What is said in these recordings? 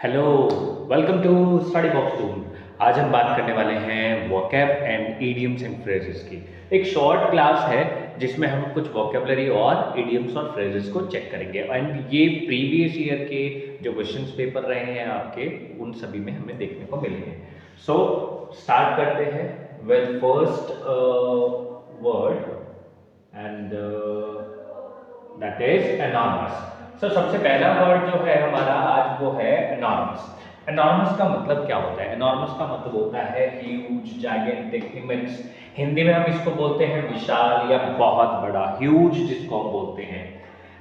Hello, welcome to study box tool. आज हम बात करने वाले हैं vocab and idioms and phrases की। एक शॉर्ट क्लास है जिसमें हम कुछ वोकेबलरी और इडियम्स और फ्रेजेस को चेक करेंगे एंड ये प्रीवियस ईयर के जो क्वेश्चंस पेपर रहे हैं आपके उन सभी में हमें देखने को मिलेंगे। सो स्टार्ट करते हैं with first word and that is enormous. So सबसे पहला वर्ड जो है हमारा आज वो है एनॉर्मस। एनॉर्मस का मतलब क्या होता है? एनॉर्मस का मतलब होता है ह्यूज, जायगेंटिक, इमेंस। हिंदी में हम इसको बोलते हैं विशाल या बहुत बड़ा, ह्यूज जिसको हम बोलते हैं।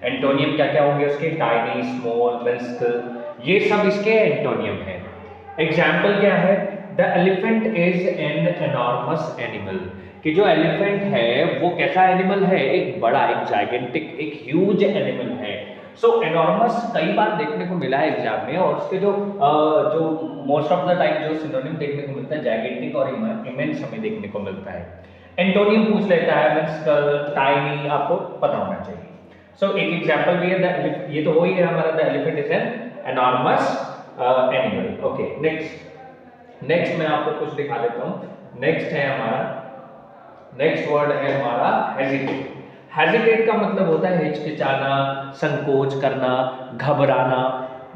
एंटोनियम क्या क्या होंगे उसके? टाइनी, स्मॉल, मिन्स्कल, ये सब इसके एंटोनियम है। एग्जाम्पल क्या है? The elephant is an enormous animal, कि जो एलिफेंट है वो कैसा एनिमल है? एक बड़ा, एक जाइगेंटिक, एक ह्यूज एनिमल है। सो एनॉर्मस कई बार देखने को मिला है एग्जाम में, और उसके जो मोस्ट ऑफ द टाइम जो सिनोनिम देखने को मिलता है जाइगेंटिक और इमेंस हमें देखने को मिलता है। एंटोनियम पूछ लेता है, मिन्स्कल, टाइनी, आपको पता होना चाहिए। सो एक एग्जांपल भी है, ये तो वही है हमारा, the elephant is an enormous animal. Okay, next मैं आपको कुछ दिखा देता हूं। नेक्स्ट वर्ड है हमारा हेजिटेट। हेजिटेट का मतलब होता है हिचकिचाना, संकोच करना, घबराना।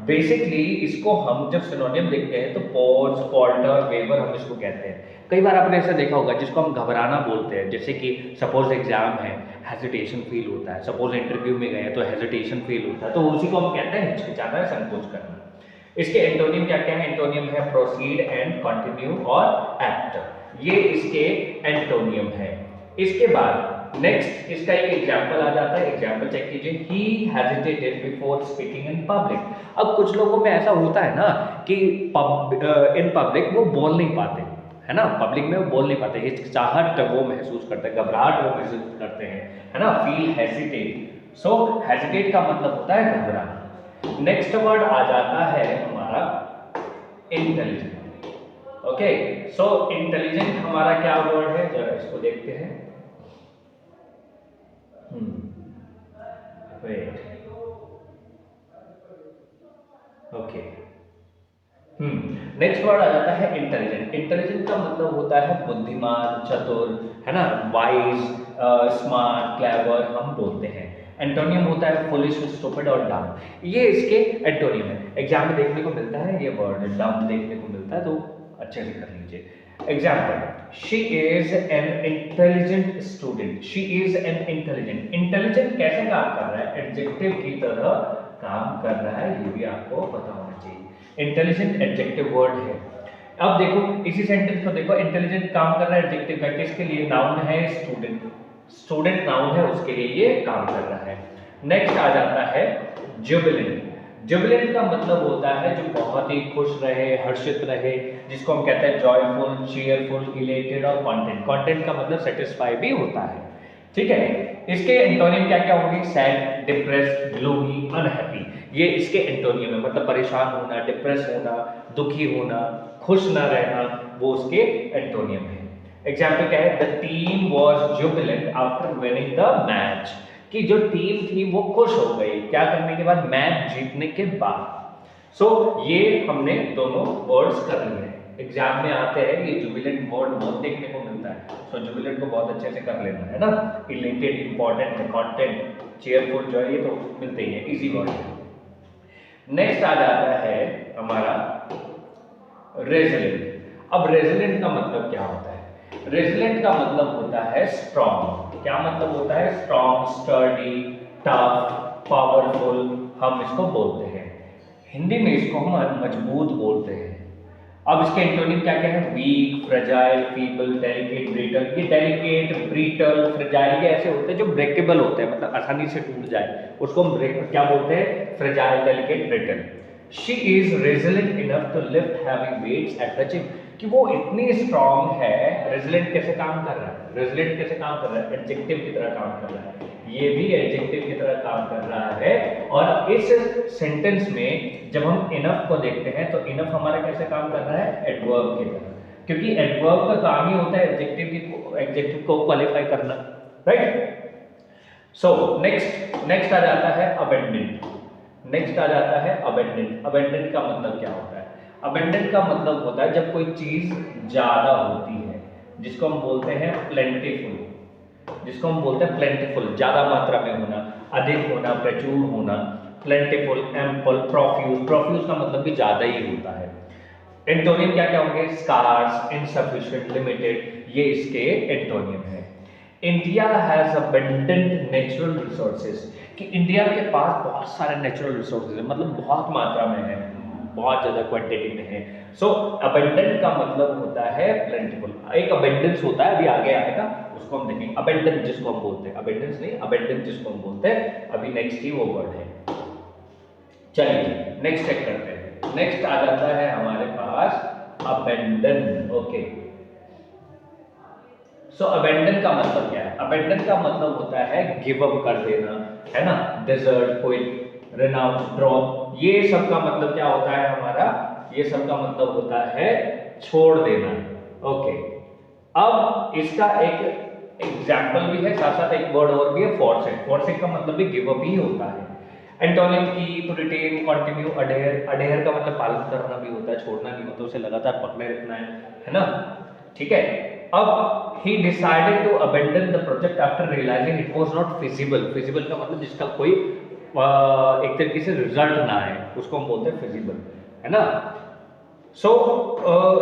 बेसिकली इसको हम जब सिनोनिम देखते हैं तो पॉज, फॉल्टर, वेवर हम इसको कहते हैं। कई बार आपने ऐसा देखा होगा जिसको हम घबराना बोलते हैं, जैसे कि सपोज एग्जाम है, हेजिटेशन फील होता है। सपोज इंटरव्यू में गए तो हेजिटेशन फील होता है, तो उसी को हम कहते हैं हिचकिचाना, संकोच करना। इसके एंटोनियम क्या क्या है? एंटोनियम है प्रोसीड एंड कंटिन्यू और एक्ट, ये इसके एंटोनियम है। इसके बाद नेक्स्ट इसका एक एग्जांपल आ जाता है, एग्जांपल चेक कीजिए। He hesitated before speaking in public. अब कुछ लोगों में ऐसा होता है ना कि इन पब्लिक वो बोल नहीं पाते, है ना, पब्लिक में वो बोल नहीं पाते, हिचकिचाहट वो महसूस करते हैं, घबराहट वो महसूस करते हैं, है ना, फील हेजिटेट। सो हेजिटेट का मतलब होता है घबराना। नेक्स्ट वर्ड आ जाता है हमारा इंटेलिजेंट। ओके, सो इंटेलिजेंट हमारा क्या वर्ड है, जरा इसको देखते हैं। Wait, okay. नेक्स्ट वर्ड आ जाता है इंटेलिजेंट। इंटेलिजेंट का मतलब होता है बुद्धिमान, चतुर, है ना, वाइज, स्मार्ट, क्लेवर हम बोलते हैं। एंटोनियम होता है फुलिश, स्टूपिड और डम। ये इसके एंटोनियम है। एग्जाम में देखने को मिलता है ये वर्ड डम देखने को मिलता है, तो अच्छे से कर लीजिए। Example, she is an intelligent student. She is an intelligent. Intelligent कैसे काम कर रहा है? एडजेक्टिव की तरह काम कर रहा है, ये भी आपको पता होना चाहिए। इंटेलिजेंट एडजेक्टिव वर्ड है। अब देखो इसी सेंटेंस को देखो, इंटेलिजेंट काम कर रहा है एडजेक्टिव का, किसके लिए? नाउन है स्टूडेंट, स्टूडेंट नाउन है, उसके लिए ये काम कर रहा है। नेक्स्ट आ जाता है जुबिलेंट। जुबिलेंट का मतलब होता है जो बहुत ही खुश रहे, हर्षित रहे, जिसको हम कहते हैं जॉयफुल, चीयरफुल, इलेटेड और कॉन्टेंट। कॉन्टेंट का मतलब सेटिस्फाई भी होता है, ठीक है। इसके एंटोनियम क्या क्या होंगे? सैड, डिप्रेस्ड, ग्लूमी, अनहैप्पी, ये इसके एंटोनियम है। मतलब परेशान होना, डिप्रेस होना, दुखी होना, खुश ना रहना, वो उसके एंटोनियम है। एग्जाम्पल क्या है? The team was Jubilant after winning the match, कि जो टीम थी वो खुश हो गई, क्या करने के बाद? मैच जीतने के बाद। सो ये हमने दोनों वर्ड्स कर लिए हैं, एग्जाम में आते हैं, ये जुबिलेंट वर्ड बहुत देखने को मिलता है। सो जुबिलेंट को बहुत अच्छे से कर लेना है ना। इलेटेड इंपॉर्टेंट है, कॉन्टेंट, चेयरफुल जो है ये तो मिलते ही है, इजी वर्ड है। नेक्स्ट आ जाता है हमारा रेजिलेंट। अब रेजिलेंट का मतलब क्या होता है? रेजिलेंट का मतलब होता है स्ट्रॉन्ग। क्या मतलब होता है? स्ट्रॉन्ग, स्टर्डी, टफ, पावरफुल हम इसको बोलते हैं। हिंदी में इसको हम मजबूत बोलते हैं। अब इसके एंटोनिम क्या क्या है? Weak, fragile, feeble, delicate, brittle. ये डेलिकेट, ब्रिटल, फ्रेजाइल ये ऐसे होते हैं जो ब्रेकेबल होते हैं, मतलब आसानी से टूट जाए, उसको हम क्या बोलते हैं? Fragile, delicate, brittle. She is resilient enough to lift heavy weights at the gym, कि वो इतनी स्ट्रांग है। रेजिलेंट कैसे काम कर रहा है? रेजिलेंट कैसे काम कर रहा है? एडजेक्टिव की तरह काम कर रहा है, ये भी एडजेक्टिव की तरह काम कर रहा है। और इस सेंटेंस में जब हम इनफ को देखते हैं तो इनफ हमारा कैसे काम कर रहा है? एडवर्ब की तरह, क्योंकि एडवर्ब का काम ही होता है एडजेक्टिव को क्वालिफाई करना, राइट। सो नेक्स्ट आ जाता है अबेंडेंट। नेक्स्ट आ जाता है अबेंडेंट। अबेंडेंट का मतलब क्या होता है? अबेंडेंट का मतलब होता है जब कोई चीज ज्यादा होती है, जिसको हम बोलते हैं प्लेंटिफुल, जिसको हम बोलते हैं प्लेंटिफुल, ज्यादा मात्रा में होना, अधिक होना, प्रचुर होना। प्लेंटिफुल, एम्पल, प्रोफ्यूज। प्रोफ्यूज का मतलब भी ज्यादा ही होता है। एंटोनियम क्या क्या होंगे? स्कार्स, इनसफिशिएंट, लिमिटेड, ये इसके एंटोनियम है। India has abundant natural resources, कि इंडिया के पास बहुत सारे नेचुरल रिसोर्सेज है, मतलब बहुत मात्रा में है, बहुत ज्यादा क्वांटिटी में है। सो अबंडेंट का मतलब होता है प्लेंटिफुल। एक अबंडेंस होता है, अभी आगे आएगा, उसको हम देखेंगे। अबंडेंस जिसको हम बोलते हैं, अबंडेंस नहीं, अबंडेंस जिसको हम बोलते हैं, अभी नेक्स्ट ही वो वर्ड है। चलिए नेक्स्ट चेक करते हैं। नेक्स्ट आ जाता है हमारे पास अबेंडन। ओके, सो अबेंडन का मतलब क्या है? अबेंडन का मतलब होता है गिव अप कर देना, है ना, डिजर्ट, क्विट, रेनाउंस, ड्रॉप, ये सब का मतलब क्या होता है हमारा? ये सब का मतलब होता है छोड़ देना। ओके, अब इसका एक एग्जाम्पल भी है, साथ साथ एक वर्ड और भी है, फॉरसेक। फॉरसेक का मतलब भी गिव अप ही होता है। Antonym keep, retain, continue, adhere. Adhere का मतलब पालन करना भी होता है, छोड़ना नहीं होता, उसे लगातार पकड़े रखना है ना, ठीक है। अब he decided to abandon the project after realizing it was not feasible। feasible का मतलब जिसका कोई एक तरीके से रिजल्ट ना है, उसको हम बोलते हैं feasible, है ना। सो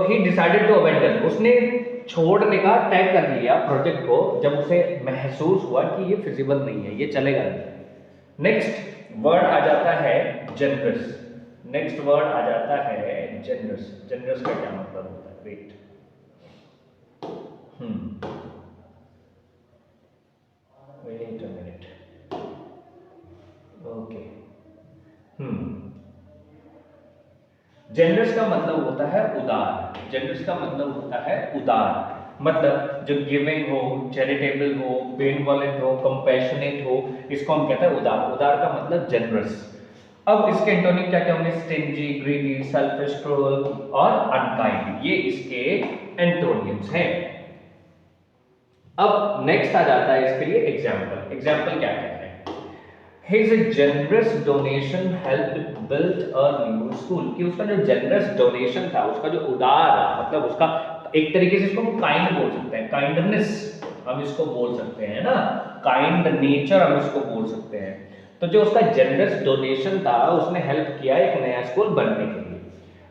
he decided to abandon, उसने छोड़ने का तय कर लिया प्रोजेक्ट को जब उसे महसूस हुआ कि ये फिजिबल नहीं है, ये चलेगा नहीं। नेक्स्ट वर्ड आ जाता है जनरस। नेक्स्ट वर्ड आ जाता है जनरस। जनरस का क्या मतलब होता है? Wait, wait a minute, okay. Generous का मतलब होता है उदार। जनरस का मतलब होता है उदार, मतलब जो गिविंग हो, चैरिटेबल हो, बेनवॉलेंट हो, कंपैशनेट हो, इसको हम कहते हैं उदार। उदार का मतलब जनरस। अब इसके एंटोनिम क्या क्या होंगे? स्टिंजी, ग्रीडी, सेल्फिश, क्रूअल और अनकाइंड, ये इसके एंटोनिम्स हैं। अब नेक्स्ट आ जाता है इसके लिए एग्जाम्पल। एग्जाम्पल क्या क्या है? His generous donation helped build a new school, कि उसका जो generous donation था, उसका जो उदार, मतलब उसका एक तरीके से इसको हम काइंड बोल सकते हैं, काइंडनेस हम इसको बोल सकते हैं ना, काइंड नेचर हम इसको बोल सकते हैं। तो जो उसका जनरस डोनेशन था, उसने हेल्प किया एक नया स्कूल बनने के लिए।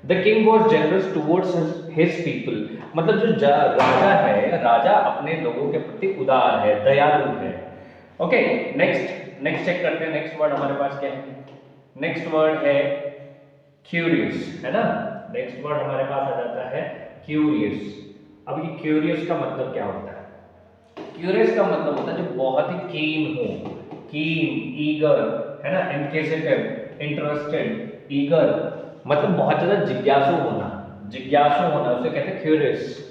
The king was generous towards his people, मतलब जो राजा है, राजा अपने लोगों के प्रति उदार है, दयालु है। ओके, नेक्स्ट चेक करते हैं। नेक्स्ट वर्ड हमारे पास क्या है? नेक्स्ट वर्ड है क्यूरियस, है ना। नेक्स्ट वर्ड हमारे पास आ जाता है क्यूरियस। अब ये क्यूरियस का मतलब क्या होता है? क्यूरियस का मतलब होता है जो बहुत ही कीन हो, कीन, ईगर, है ना, इंक्विजिटिव, इंटरेस्टेड, ईगर, मतलब बहुत ज्यादा जिज्ञासु होना, जिज्ञासु होना, उसे कहते हैं क्यूरियस।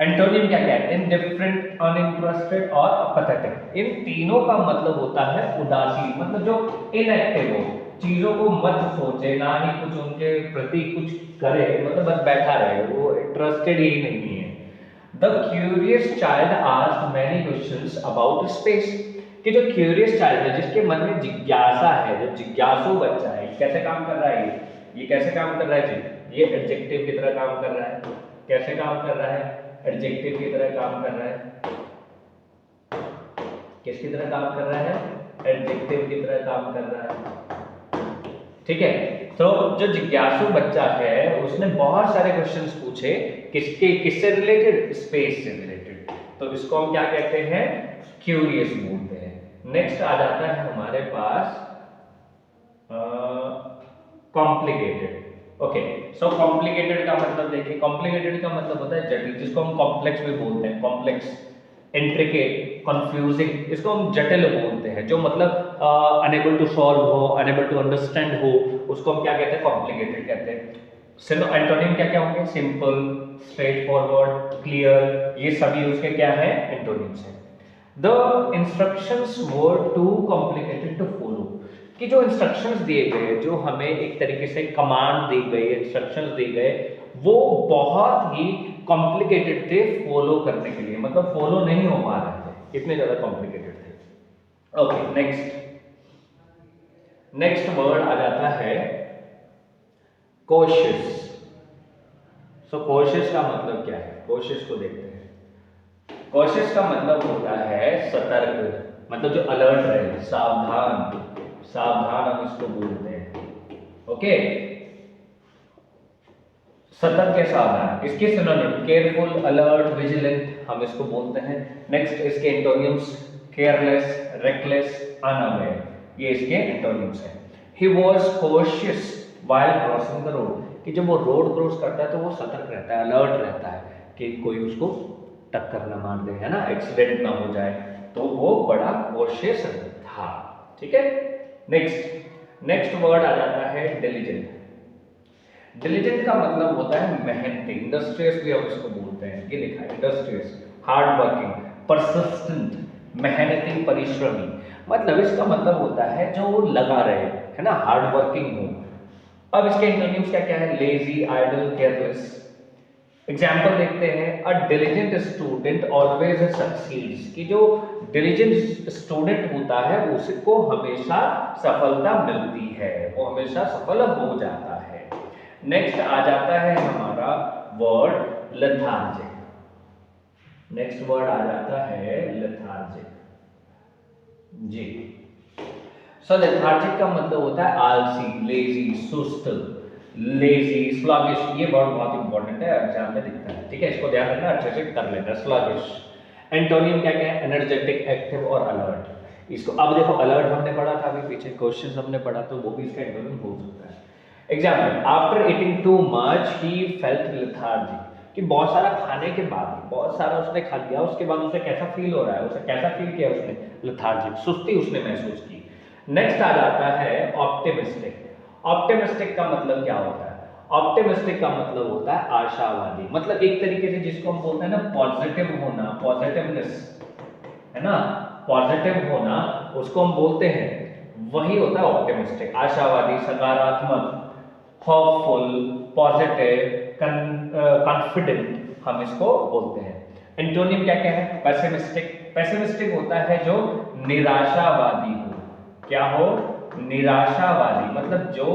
एंटोनिम क्या क्या है? इनडिफरेंट, अनइंटरेस्टेड और अपैथेटिक। इन तीनों का मतलब होता है उदासीन, मतलब जो इनएक्टिव हो, चीजों को मत सोचे, ना ही कुछ उनके प्रति कुछ करे, मतलब बस बैठा रहे, वो इंटरेस्टेड ही नहीं है। The curious child asked many questions about space, कि जो क्यूरियस चाइल्ड है, जिसके मन में जिज्ञासा है, जो जिज्ञासु बच्चा है, कैसे काम कर रहा है, ये कैसे काम कर रहा है जी? ये एडजेक्टिव की तरह काम कर रहा है। कैसे काम कर रहा है? एडजेक्टिव की तरह काम कर रहा है। किसकी तरह काम कर रहा है? एडजेक्टिव की तरह काम कर रहा है, ठीक है। तो जो जिज्ञासु बच्चा है, उसने बहुत सारे क्वेश्चंस पूछे, किससे रिलेटेड? स्पेस से रिलेटेड। तो इसको हम क्या कहते हैं? क्यूरियस बोलते हैं। नेक्स्ट आ जाता है हमारे पास कॉम्प्लिकेटेड। ओके, सो कॉम्प्लिकेटेड का मतलब देखिए, कॉम्प्लिकेटेड का मतलब होता है जटिल, जिसको हम कॉम्प्लेक्स भी बोलते हैं। कॉम्प्लेक्स, इंट्रिकेट, कंफ्यूजिंग, इसको हम जटिल बोलते हैं। जो मतलब अनेबल टू सॉल्व हो, अनेबल टू अंडरस्टैंड हो, उसको हम क्या कहते हैं? कॉम्प्लिकेटेड कहते हैं। एंटोनिम क्या क्या होंगे? सिंपल, स्ट्रेट फॉरवर्ड, क्लियर, ये सभी उसके क्या है? एंटोनिम्स हैं। The instructions were too complicated to follow, कि जो इंस्ट्रक्शंस दिए गए, जो हमें एक तरीके से कमांड दी गई, इंस्ट्रक्शंस दिए गए, वो बहुत ही कॉम्प्लिकेटेड थे फॉलो करने के लिए, मतलब फॉलो नहीं हो पा रहे थे, इतने ज्यादा कॉम्प्लिकेटेड थे। ओके, नेक्स्ट नेक्स्ट वर्ड आ जाता है कॉशियस। सो कॉशियस का मतलब क्या है, कॉशियस को देखते हैं। कॉशियस का मतलब होता है सतर्क, मतलब जो अलर्ट रहे, सावधान, सावधान हम इसको बोलते हैं। ओके, सतर्क के सावधान, इसके सिनोनिम केयरफुल, अलर्ट, विजिलेंट हम इसको बोलते हैं। नेक्स्ट इसके एंटोनिम्स केयरलेस, रेकलेस, अनअवेयर, ये इसके एंटोनिम्स हैं। He was cautious while crossing the road, कि जब वो रोड क्रॉस करता है तो वो सतर्क रहता है, अलर्ट रहता है कि कोई उसको टक्कर ना मार दे, है ना, एक्सीडेंट ना हो जाए, तो वो बड़ा कॉशियस था। ठीक है, नेक्स्ट वर्ड आ जाता है डिलीजेंट। डिलीजेंट का मतलब होता है मेहनती, इंडस्ट्रियस भी हम इसको बोलते हैं, ये लिखा है इंडस्ट्रियस, हार्ड वर्किंग, परसिस्टेंट, मेहनती, परिश्रमी, मतलब इसका मतलब होता है जो लगा रहे, है ना, हार्ड वर्किंग हो। अब इसके एंटोनिम्स क्या क्या है, लेजी, आइडल, केयरलेस। एग्जाम्पल देखते हैं, अ डिलीजेंट स्टूडेंट ऑलवेज सक्सीड्स, कि जो डिलीजेंट स्टूडेंट होता है उसको हमेशा सफलता मिलती है, वो हमेशा सफल हो जाता है। नेक्स्ट आ जाता है हमारा वर्ड लेथार्जिक। नेक्स्ट वर्ड आ जाता है लेथार्जिक जी। सो लेथार्जिक का मतलब होता है आलसी, लेजी, सुस्त, लेजी, स्लगिश, ये वर्ड बहुत इंपॉर्टेंट है, एग्जाम में दिखता है। ठीक है, इसको ध्यान रखना, अच्छे से कर लेना। स्लगिश एंटोनियम क्या क्या है, एनर्जेटिक, एक्टिव और अलर्ट। इसको अब देखो, अलर्ट हमने पढ़ा था अभी पीछे, क्वेश्चंस हमने पढ़ा, तो वो भी इसका एंटोनियम हो सकता है। Example, after eating too much he felt lethargic, कि बहुत सारा खाने के बाद, बहुत सारा उसने खा लिया, उसके बाद उसे कैसा फील हो रहा है, उसे कैसा फील किया उसने, लेथार्जिक, सुस्ती उसने महसूस की। नेक्स्ट आ जाता है ऑप्टिमिस्टिक। ऑप्टिमिस्टिक का मतलब क्या होता है, ऑप्टिमिस्टिक का मतलब होता है आशावादी, मतलब एक तरीके से जिसको हम बोलते हैं ना पॉजिटिव होना, पॉजिटिवनेस, है ना, पॉजिटिव होना, उसको हम बोलते हैं, वही होता है ऑप्टिमिस्टिक, आशावादी, सकारात्मक, होपफुल, पॉजिटिव, कॉन्फिडेंट हम इसको बोलते हैं। एंटोनियम क्या क्या है, पेसिमिस्टिक। पेसिमिस्टिक होता है जो निराशावादी हो, क्या हो, निराशावादी, मतलब जो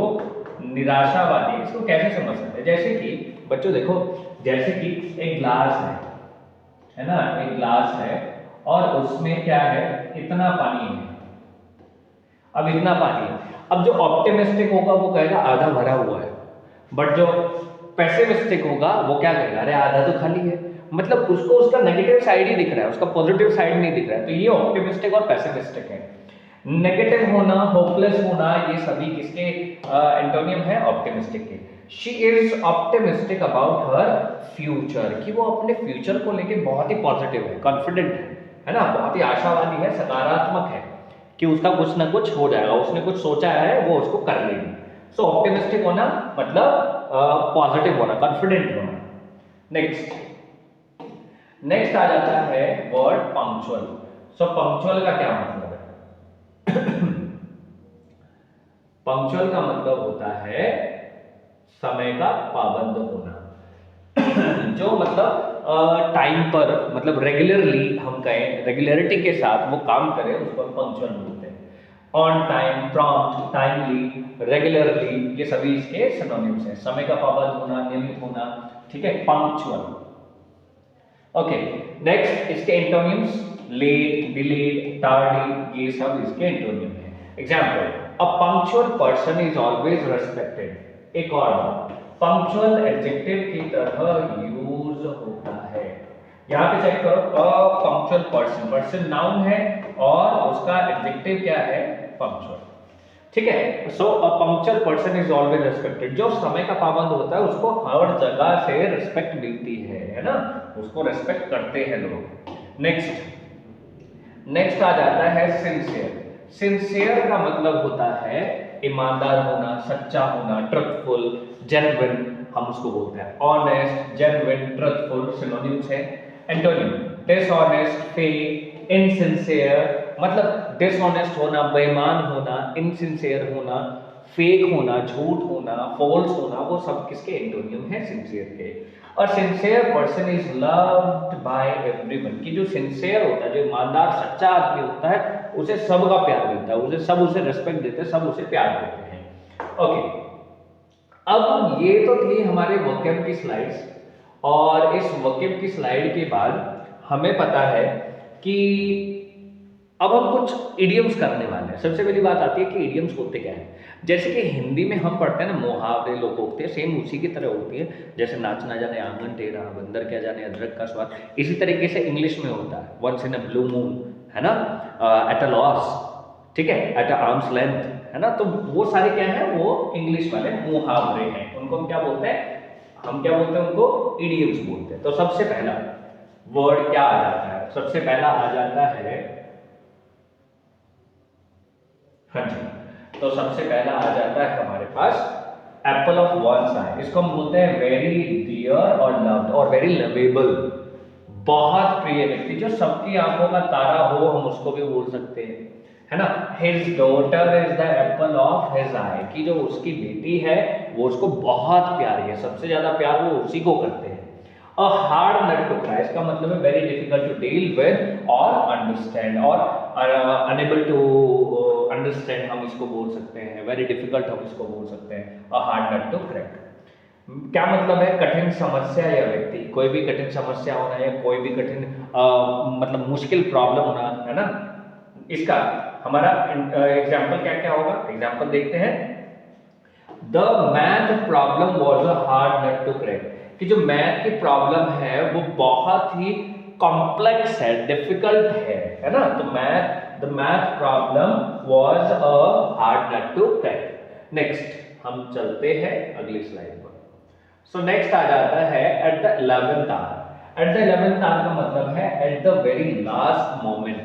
निराशावादी, इसको कैसे समझ सकते हैं, जैसे कि बच्चों देखो, जैसे कि एक ग्लास है ना, एक ग्लास है और उसमें क्या है, इतना पानी है, अब इतना पानी है, अब जो ऑप्टिमिस्टिक होगा वो कहेगा आधा भरा हुआ है, बट जो पेसिमिस्टिक होगा वो क्या कहेगा, अरे आधा तो खाली है, मतलब उसको उसका नेगेटिव साइड ही दिख रहा है, उसका पॉजिटिव साइड नहीं दिख रहा है। तो ये ऑप्टिमिस्टिक और पेसिमिस्टिक है। नेगेटिव होना, होपलेस होना, ये सभी किसके एंटोनियम है, ऑप्टिमिस्टिक के। She is optimistic about her future, कि वो अपने फ्यूचर को लेके बहुत ही पॉजिटिव है, कॉन्फिडेंट है ना, बहुत ही आशावादी है, सकारात्मक है कि उसका कुछ ना कुछ हो जाएगा, उसने कुछ सोचा है वो उसको कर लेगी। सो ऑप्टिमिस्टिक होना मतलब पॉजिटिव होना, कॉन्फिडेंट होना। नेक्स्ट आ जाता है वर्ड पंक्चुअल। सो पंक्चुअल का क्या मतलब है? पंक्चुअल का मतलब होता है समय का पाबंद होना। जो मतलब टाइम पर, मतलब रेगुलरली हम कहें, रेगुलरिटी के साथ वो काम करे, उसको पंक्चुअल बोलते हैं। On time, prompt, timely, regularly, ये सभी इसके सिनोनिम्स हैं, समय का पाबंद होना, नियमित होना। ठीक है, पंक्चुअल। ओके, नेक्स्ट इसके एंटोनिम्स लेट, डिलेड, टार्डी, ये सब इसके एंटोनिम हैं। Example, a punctual person is always respected. एक और पंक्चुअल एडजेक्टिव की तरह यूज होता है। यहां पे चेक करो, a punctual person, person noun है और उसका एडजेक्टिव क्या है, पंक्चुअल। ठीक है, so a punctual person is always respected, जो समय का पाबंद होता है उसको हर जगह से रिस्पेक्ट मिलती है ना, उसको रिस्पेक्ट करते हैं लोग। नेक्स्ट आ जाता है सिंसियर। सिंसियर का मतलब होता है ईमानदार होना, सच्चा होना, ट्रुथफुल, जेन्युइन हम उसको बोलते हैं। ऑनेस्ट, जेन्युइन, ट्रुथफुल सिनोनिम्स है। एंटोनिम, डिसऑनेस्ट, फेक, इनसिंसियर, मतलब डिसऑनेस्ट होना, बेईमान होना, इनसिंसियर होना, फेक होना, झूठ होना, फॉल्स होना, वो सब किसके एंटोनियम है, सिंसियर के। और sincere person is loved by everyone, कि जो सिंसियर होता है, जो ईमानदार सच्चा आदमी होता है, उसे सबका प्यार मिलता है, उसे सब उसे रिस्पेक्ट देते हैं, सब उसे प्यार देते हैं। ओके, अब ये तो थी हमारे वोकैब की स्लाइड्स, और इस वोकैब की स्लाइड के बाद हमें पता है कि अब हम कुछ इडियम्स करने वाले हैं। सबसे पहली बात आती है कि इडियम्स होते क्या हैं। जैसे कि हिंदी में हम पढ़ते हैं ना मुहावरे, लोकोक्ति, सेम उसी की तरह होती है। जैसे नाच ना जाने आंगन टेढ़ा, बंदर क्या जाने अदरक का स्वाद, इसी तरीके से इंग्लिश में होता है once in a blue moon, है ना, एट अ लॉस, ठीक है, एट अ आर्म्स लेंथ, है ना। तो वो सारे क्या है, वो इंग्लिश वाले मुहावरे हैं। उनको हम क्या बोलते हैं, हम क्या बोलते हैं उनको, इडियम्स बोलते हैं। तो सबसे पहला वर्ड क्या आ जाता है, सबसे पहला आ जाता है, हाँ जी, तो सबसे पहला आ जाता है हमारे पास एप्पल ऑफ वंस आई। इसको हम बोलते हैं वेरी डियर और लव्ड और वेरी लवेबल, बहुत प्रिय व्यक्ति, जो सबकी आंखों का तारा हो, हम उसको भी बोल सकते हैं, है ना। His daughter is the apple of his eye, कि जो उसकी बेटी है वो उसको बहुत प्यारी है, सबसे ज्यादा प्यार वो उसी को करते हैं। A hard nut to crack, इसका मतलब है very difficult to deal with और अंडरस्टैंड, और अनएबल टू अंडरस्टैंड हम इसको बोल सकते हैं, वेरी डिफिकल्ट हम इसको बोल सकते हैं, a hard nut to crack. क्या मतलब है, कठिन समस्या या व्यक्ति, कोई भी कठिन समस्या होना या कोई भी कठिन मतलब मुश्किल प्रॉब्लम होना, है ना। इसका हमारा एग्जाम्पल क्या क्या होगा, एग्जाम्पल देखते हैं। The math problem was a hard nut to crack, कि जो मैथ की प्रॉब्लम है वो बहुत ही कॉम्प्लेक्स है, डिफिकल्ट है ना। तो the math problem was a hard nut to crack. Next हम चलते हैं अगली स्लाइड पर। सो नेक्स्ट आ जाता है at the 11th hour. At the 11th hour का मतलब है at the very last moment,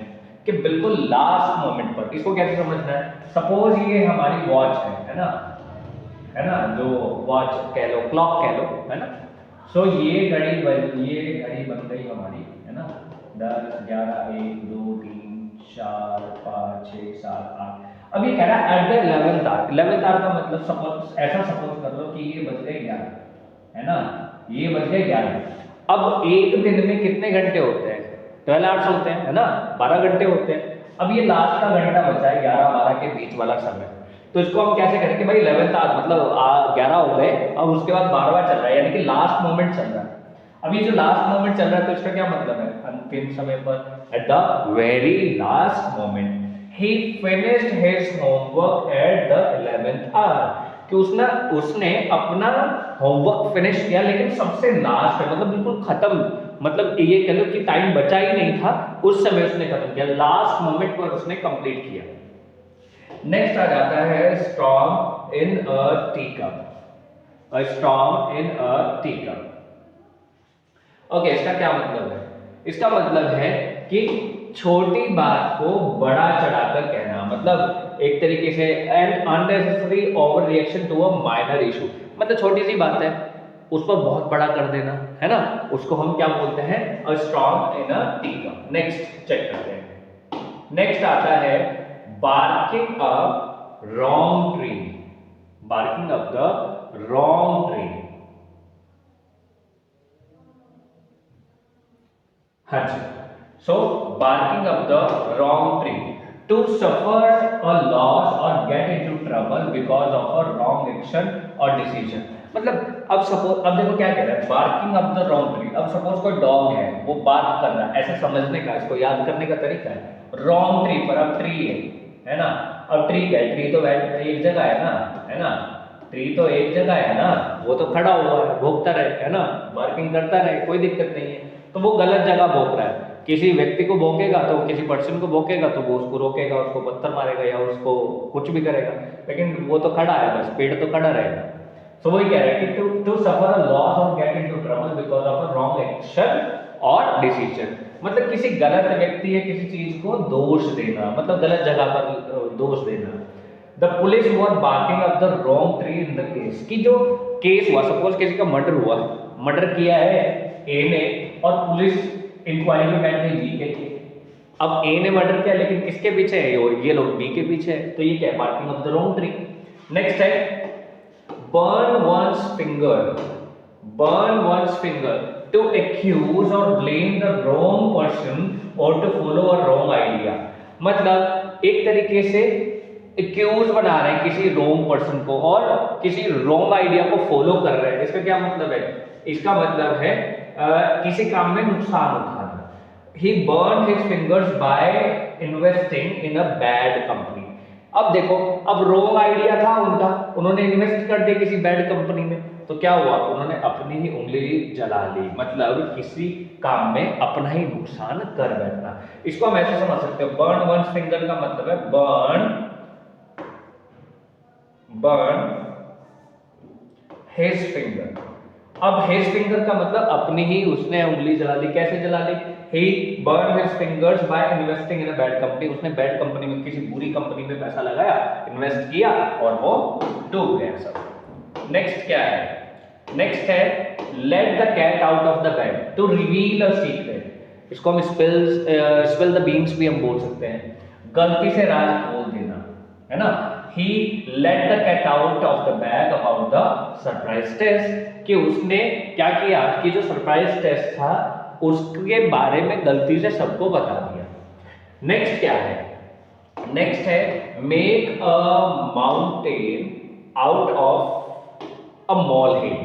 कि बिल्कुल लास्ट मोमेंट पर। इसको कैसे समझना है, सपोज ये हमारी वॉच है ना, है ना, जो वॉच कह लो, क्लॉक कह लो, है ना। सो ये घड़ी बन गई हमारी, है ना, 10, 11, 1, 2, 3, 4, 5, 6, 7, 8। अब ये कह रहा है at the 11th our. 11th hour का मतलब सपोज ऐसा सपोज कर लो कि ये बज गए 11, है ना, ये बज गए 11। अब एक दिन में कितने घंटे होते हैं, 12 आवर्स होते हैं, है ना, 12 घंटे होते हैं। अब ये लास्ट का घंटा बचा है 11-12 के बीच वाला समय, तो इसको हम कैसे करेंगे भाई, 11th आवर मतलब 11 हो गए, अब उसके बाद 12वां चल रहा है, यानी कि लास्ट मोमेंट चल रहा है। अब ये जो लास्ट मोमेंट चल रहा है, तो इसका क्या मतलब है, अंतिम समय पर, at the very last moment. He finished his homework at the 11th hour, कि उसने अपना होमवर्क फिनिश किया, लेकिन सबसे लास्ट है, मतलब बिल्कुल खत्म, मतलब ये कह लो कि टाइम बचा ही नहीं था, उस समय उसने खत्म किया, लास्ट मोमेंट पर उसने कंप्लीट किया। नेक्स्ट आ जाता है storm in a tea cup, a storm in a tea cup. Okay, इसका क्या मतलब है, इसका मतलब है कि छोटी बात को बड़ा चढ़ाकर कहना, मतलब एक तरीके से an unnecessary over reaction to a minor issue, मतलब छोटी सी बात है उस पर बहुत बड़ा कर देना, है ना, उसको हम क्या बोलते हैं, a storm in a tea cup. Next check करते हैं। नेक्स्ट आता है barking up wrong tree, barking up the wrong tree। हाँ जी, so barking up the wrong tree to suffer a loss or get into trouble because of a wrong action or decision। मतलब अब suppose, अब देखो क्या कह रहा है, barking up the wrong tree. अब सपोज कोई डॉग है वो बार्क कर रहा है, ऐसे समझने का, इसको याद करने का तरीका है, रॉन्ग ट्री पर, अब ट्री है ना, अब ट्री क्या है, ट्री तो एक जगह है ना, ट्री तो एक जगह है ना, वो तो खड़ा हुआ है, भोंकता रहे, है ना, बार्किंग करता रहे, कोई दिक्कत नहीं है। तो वो गलत जगह भोंक रहा है, किसी व्यक्ति को भोंकेगा तो, किसी पर्सन को भोंकेगा तो वो उसको रोकेगा, उसको पत्थर मारेगा या उसको कुछ भी करेगा, लेकिन वो तो खड़ा है, बस पेड़ तो खड़ा रहेगा। सो वही कह रहा है कि टू सफर अ लॉस और get into trouble because of a wrong action और डिसीजन, मतलब किसी गलत व्यक्ति या किसी चीज को दोष देना, मतलब गलत जगह पर दोष देना। The police was barking up the wrong tree in the case, कि जो केस हुआ, सपोज किसी का मर्डर हुआ, मर्डर किया है ए ने, और पुलिस इंक्वायरी में बैठ गई बी के। अब ए ने मर्डर किया, लेकिन किसके पीछे है, ये लोग बी के पीछे है, तो ये क्या है, barking up the wrong tree. Next है burn one's finger, burn one's finger to accuse or blame the wrong person or to follow a wrong idea। मतलब एक तरीके से एक्यूज बना रहे हैं किसी रॉन्ग पर्सन को और किसी रॉन्ग आइडिया को फॉलो कर रहे हैं। इसका क्या मतलब है? इसका मतलब है किसी काम में नुकसान उठाना। He burned his fingers by investing in a bad company। अब देखो, अब रॉन्ग आइडिया था उनका, उन्होंने इन्वेस्ट कर दिया किसी बैड कंपनी में, तो क्या हुआ? उन्होंने अपनी ही उंगली जला ली। मतलब किसी काम में अपना ही नुकसान कर बैठना। इसको हम ऐसे समझ सकते हो, बर्न वंस फिंगर का मतलब है बर्न हिज फिंगर। अब हिज फिंगर का मतलब अपनी ही उसने उंगली जला ली। कैसे जला ली? He burned his fingers by investing in a bad company। उसने बैड कंपनी में, किसी बुरी कंपनी में पैसा लगाया, इन्वेस्ट किया और वो डूब गया सब। नेक्स्ट क्या है? नेक्स्ट है let the cat out of the bag to reveal a secret। इसको हम spill the beans भी हम बोल सकते हैं, गलती से राज खोल देना, है ना। He let the cat out of the bag about the surprise test। कि उसने क्या किया कि जो सरप्राइज टेस्ट था उसके बारे में गलती से सबको बता दिया। नेक्स्ट क्या है? नेक्स्ट है make a mountain out of a molehill.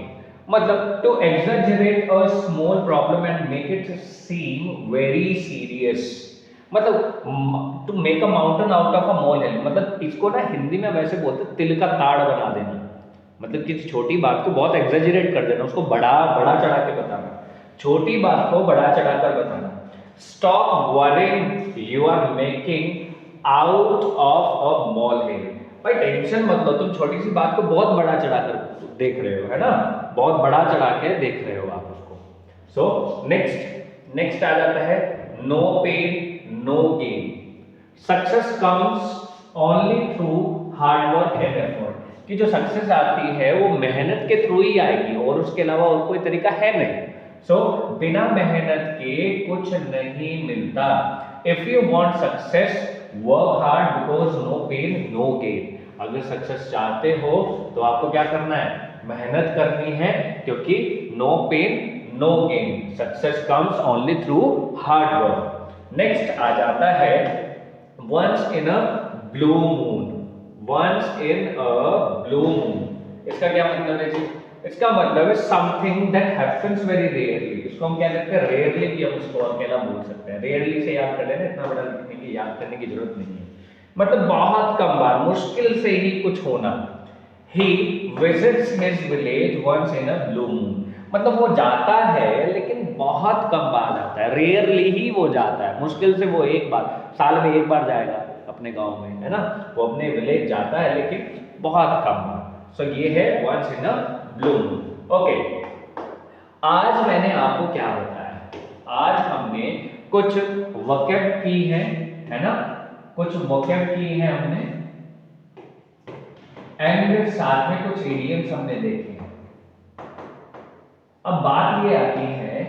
मतलब to exaggerate a small problem and make it seem very serious. मतलब to make a mountain out of a molehill, मतलब इसको ना हिंदी में वैसे बोलते तिल का ताड़ बना देना। मतलब किसी छोटी बात को बहुत एग्जैजरेट कर देना, उसको बड़ा बड़ा चढ़ा के बताना, छोटी बात को बड़ा चढ़ाकर बताना। Stop worrying you are making out of a molehill. भाई टेंशन मत लो, तुम छोटी सी बात को बहुत बड़ा चढ़ाकर देख रहे हो, है ना, बहुत बड़ा चढ़ा के देख रहे हो आप उसको। सो नेक्स्ट आ जाता है no pain no gain. Success comes only through hard work and effort. कि जो सक्सेस आती है वो मेहनत के थ्रू ही आएगी और उसके अलावा और कोई तरीका है नहीं। सो बिना मेहनत के कुछ नहीं मिलता। If you want success work hard because no pain no gain. अगर सक्सेस चाहते हो तो आपको क्या करना है? मेहनत करनी है, क्योंकि no pain no gain, success comes only through hard work. Next आ जाता है once in a blue moon. Once in a blue moon इसका क्या मतलब है जी? इसका मतलब है something that happens very rarely. इसको हम क्या कहते हैं? रेयरली भी हम इसको अकेला बोल सकते हैं। रेयरली से याद कर लेना, इतना बड़ा लिखने की याद करने की जरूरत नहीं है। मतलब बहुत कम बार, मुश्किल से ही कुछ होना। He visits his village once in a blue moon। मतलब वो जाता है लेकिन बहुत कम बार जाता है, रेयरली ही वो जाता है, मुश्किल से वो एक बार, साल में एक बार जाएगा अपने गांव में, है ना। वो अपने विलेज जाता है लेकिन बहुत कम बार। सो ये है once in a blue moon. Okay, आज मैंने आपको क्या बताया? आज हमने कुछ वोकैब की है ना, कुछ वोकैब की है हमने, एंड साथ में कुछ इडियम्स हमने देखे हैं। अब बात ये आती है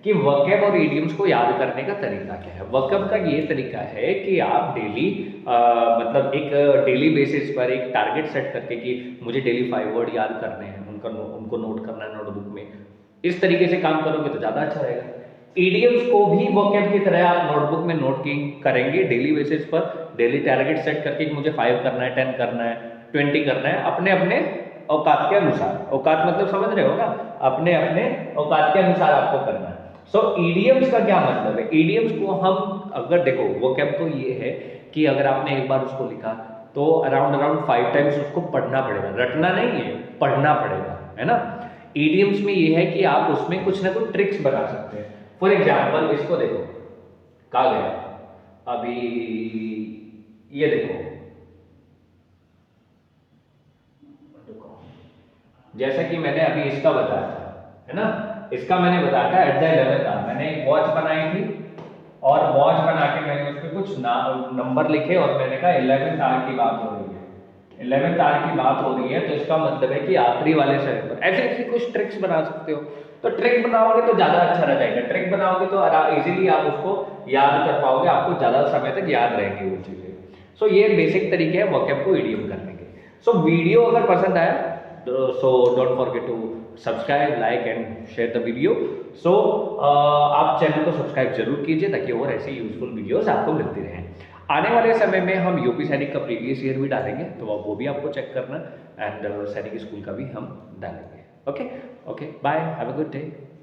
कि वोकैब और इडियम्स को याद करने का तरीका क्या है। वोकैब का ये तरीका है कि आप डेली मतलब एक डेली बेसिस पर एक टारगेट सेट करके कि मुझे डेली 5 वर्ड याद करने हैं, उनको नोट करना है नोटबुक में। इस तरीके से काम करोगे तो ज़्यादा अच्छा रहेगा। इडियम्स को भी वोकैब की तरह आप नोटबुक में नोट करेंगे डेली बेसिस पर, डेली टारगेट सेट करके कि मुझे 5 करना है, 10 करना है, 20 करना है, अपने अपने औकात के अनुसार। औकात मतलब समझ रहे हो ना, अपने अपने औकात के अनुसार आपको करना है। सो इडियम्स का क्या मतलब है? इडियम्स को हम अगर देखो, वोकैब तो ये है कि अगर आपने एक बार उसको लिखा तो अराउंड 5 टाइम्स उसको पढ़ना पड़ेगा, रटना नहीं है, पढ़ना पड़ेगा, है ना। इडियम्स में ये है कि आप उसमें कुछ ना कुछ ट्रिक्स बना सकते हैं। फॉर एग्जाम्पल इसको देखो, कहा गया अभी, ये देखो, जैसा कि मैंने अभी इसका बताया था, है ना, इसका मैंने बताया था एट द 11th आवर। मैंने एक वॉच बनाई थी और वॉच बना के मैंने उस पर कुछ नंबर लिखे और मैंने कहा 11th आवर की बात हो रही है, 11th आवर की बात हो रही है, तो इसका मतलब है कि आखिरी वाले समय पर। ऐसे ऐसे कुछ ट्रिक्स बना सकते हो। तो ट्रिक बनाओगे तो ज़्यादा अच्छा रहेगा, ट्रिक बनाओगे तो इजीली आप उसको याद कर पाओगे, आपको ज़्यादा समय तक याद रहेंगी वो चीज़ें। सो ये बेसिक तरीके हैं वोकैब को इडियम करने के। सो वीडियो अगर पसंद आया so don't forget to subscribe, like and share the video। so आप चैनल को सब्सक्राइब जरूर कीजिए ताकि और ऐसे यूजफुल वीडियोस आपको मिलती रहें। आने वाले समय में हम यूपी सैनिक का प्रीवियस ईयर भी डालेंगे, तो वो भी आपको चेक करना, एंड सैनिक स्कूल का भी हम डालेंगे। Okay, okay, bye, have a good day.